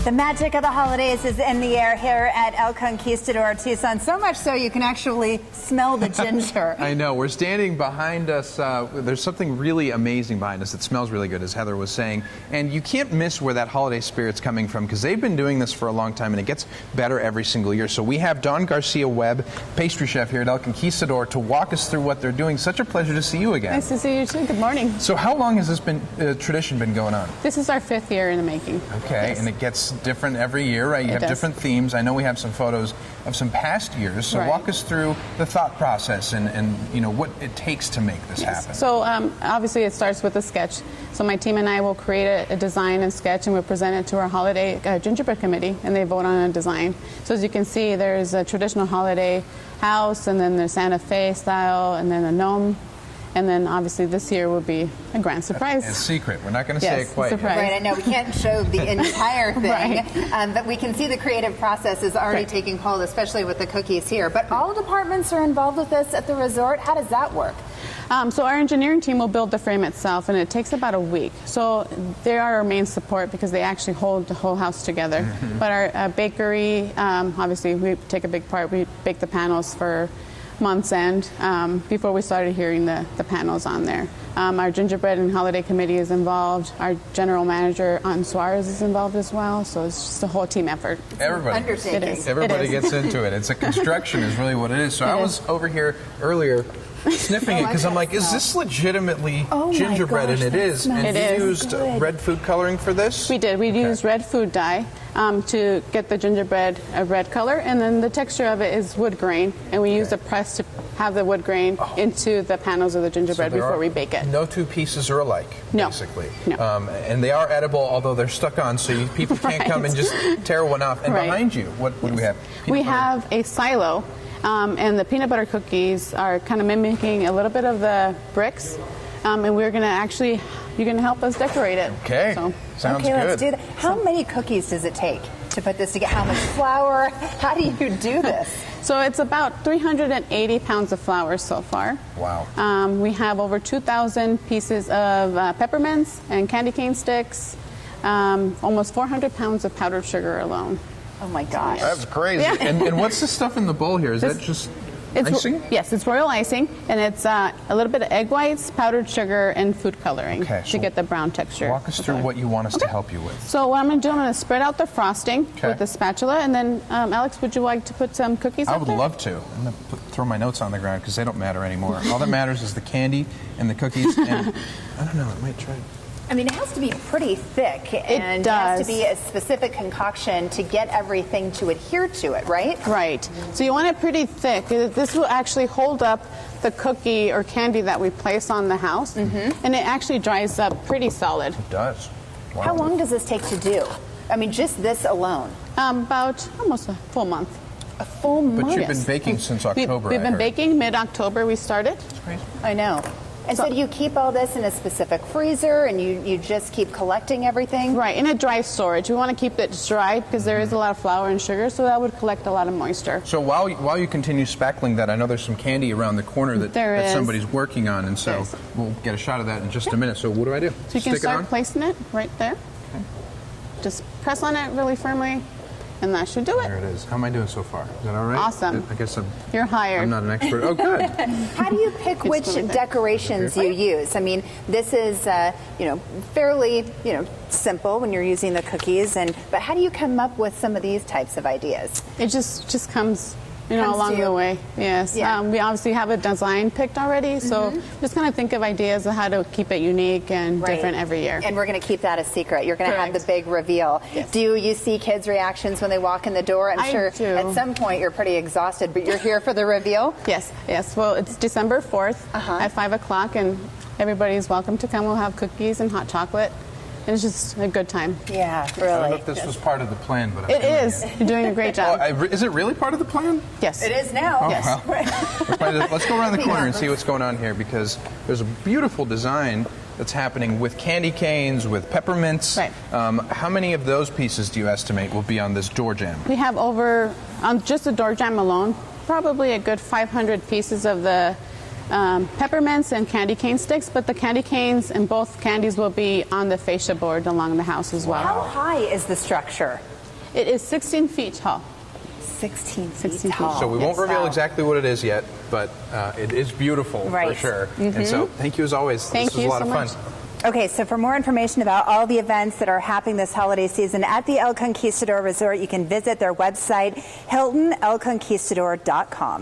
The magic of the holidays is in the air here at El Conquistador Tucson, so much so you can actually smell the ginger. I know. We're standing behind us. There's something really amazing behind us. It smells really good, as Heather was saying. And you can't miss where that holiday spirit's coming from, because they've been doing this for a long time, and it gets better every single year. So we have Don Garcia-Webb, pastry chef here at El Conquistador, to walk us through what they're doing. Such a pleasure to see you again. Nice to see you too. Good morning. So how long has this tradition been going on? This is our 5th year in the making. Okay, Yes. and it gets different every year, right? You have does. different themes. I know we have some photos of some past years. So Right. walk us through the thought process and you know what it takes to make this happen. So obviously it starts with a sketch. So my team and I will create a design and sketch, and we'll present it to our holiday gingerbread committee, and they vote on a design. So as you can see, there's a traditional holiday house, and then there's Santa Fe style, and then a gnome. And then obviously this year will be a grand surprise. It's secret. We're not going to say it quite surprise. yet. Right, I know we can't show the entire thing, Right. but we can see the creative process is already Right. taking hold, especially with the cookies here. But all departments are involved with this at the resort. How does that work? So our engineering team will build the frame itself, and it takes about a week. So they are our main support because they actually hold the whole house together. But our bakery, obviously we take a big part. We bake the panels for month's end before we started hearing the panels on there. Our gingerbread and holiday committee is involved. Our general manager, Aunt Suarez, is involved as well. So it's just a whole team effort. Everybody. Undertaking. It is. Everybody gets into it. It's a construction is really what it is. So I was over here earlier sniffing it because I'm like, is this legitimately gingerbread? gosh, and it that is. smells And It you is. used good. red food coloring for this? We did. We used red food dye to get the gingerbread a red color, and then the texture of it is wood grain, and we used a press to have the wood grain into the panels of the gingerbread So there before are we bake it. No two pieces are alike, No. basically. No. And they are edible, although they're stuck on, so people can't come and just tear one off. And Right. behind you, what do we have? We Peanut butter. have a silo, and the peanut butter cookies are kind of mimicking a little bit of the bricks, and we're going to actually, you're going to help us decorate it. Okay. So, Sounds Okay, good. let's do that. How many cookies does it take to put this together? How much flour? How do you do this? so it's about 380 pounds of flour so far. Wow. We have over 2,000 pieces of peppermints and candy cane sticks, almost 400 pounds of powdered sugar alone. Oh my gosh. That's crazy. Yeah. And what's the stuff in the bowl here? Is This- that just It's, icing? Yes, it's royal icing, and it's a little bit of egg whites, powdered sugar, and food coloring Okay, to so get the brown texture. Walk us through what you want us to help you with. So what I'm going to do, I'm going to spread out the frosting Okay. with the spatula, and then Alex, would you like to put some cookies I up would there? love to. I'm going to throw my notes on the ground because they don't matter anymore. All that matters is the candy and the cookies. And I don't know, I might try. I mean, it has to be pretty thick, and it has to does. be a specific concoction to get everything to adhere to it, right? Right. So you want it pretty thick. This will actually hold up the cookie or candy that we place on the house, and it actually dries up pretty solid. It does. Wow. How long does this take to do? I mean, just this alone. About almost a full month. A full month. But you've been baking since October, We've I been heard. baking mid-October. We started. I know. And so do you keep all this in a specific freezer, and you just keep collecting everything? Right, in a dry storage. We want to keep it dry because there is a lot of flour and sugar, so that would collect a lot of moisture. So while you continue spackling that, I know there's some candy around the corner that There is. somebody's working on, and so There is. we'll get a shot of that in just a minute. So what do I do? So you can Stick it start on? placing it right there. Just press on it really firmly, and that should do There it. it is. How am I doing so far? Is that all right? Awesome. I guess You're hired. I'm not an expert. Oh, good. How do you pick which really good. decorations you use? I mean, this is fairly simple when you're using the cookies, but how do you come up with some of these types of ideas? It just comes, Comes along to you. the way. Yes. Yeah. We obviously have a design picked already, so just kind of think of ideas of how to keep it unique and Right. different every year. And we're going to keep that a secret. You're going to have the Correct. big reveal. Yes. Do you see kids' reactions when they walk in the door? I'm I sure do. at some point you're pretty exhausted, but you're here for the reveal? Yes. Well, it's December 4th at 5 o'clock, and everybody's welcome to come. We'll have cookies and hot chocolate. And it's just a good time. Yeah, I don't know really. if this was part of the plan, but It is. You're doing a great job. Is it really part of the plan? Yes. It is now. Oh, Yes. well. Let's go around the corner and see what's going on here, because there's a beautiful design that's happening with candy canes, with peppermints. Right. How many of those pieces do you estimate will be on this door jam? We have over, on just the door jam alone, probably a good 500 pieces of the peppermints and candy cane sticks, but the candy canes and both candies will be on the fascia board along the house as well. How high is the structure? It is 16 feet tall. 16 feet 16 feet. tall. So we won't Yes. reveal Wow. exactly what it is yet, but it is beautiful for Right. sure. And so thank you as always. Thank this was you a lot so of fun. much. Okay, so for more information about all the events that are happening this holiday season at the El Conquistador Resort, you can visit their website, HiltonElConquistador.com.